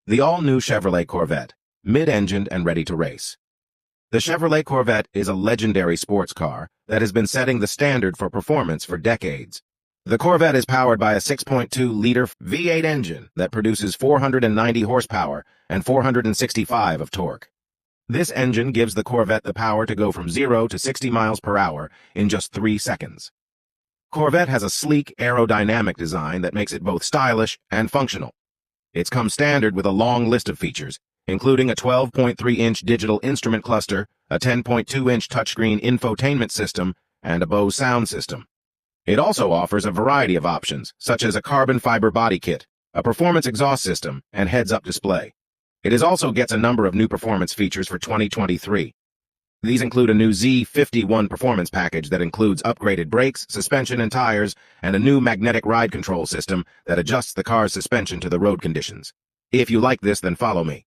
The all-new Chevrolet Corvette, mid-engined and ready to race. The Chevrolet Corvette is a legendary sports car that has been setting the standard for performance for decades. The Corvette is powered by a 6.2-liter V8 engine that produces 490 horsepower and 465 of torque. This engine gives the Corvette the power to go from 0 to 60 miles per hour in just 3 seconds. Corvette has a sleek, aerodynamic design that makes it both stylish and functional. It's come standard with a long list of features, including a 12.3-inch digital instrument cluster, a 10.2-inch touchscreen infotainment system, and a Bose sound system. It also offers a variety of options, such as a carbon fiber body kit, a performance exhaust system, and heads-up display. It also gets a number of new performance features for 2023. These include a new Z51 performance package that includes upgraded brakes, suspension, and tires, and a new magnetic ride control system that adjusts the car's suspension to the road conditions. If you like this, then follow me.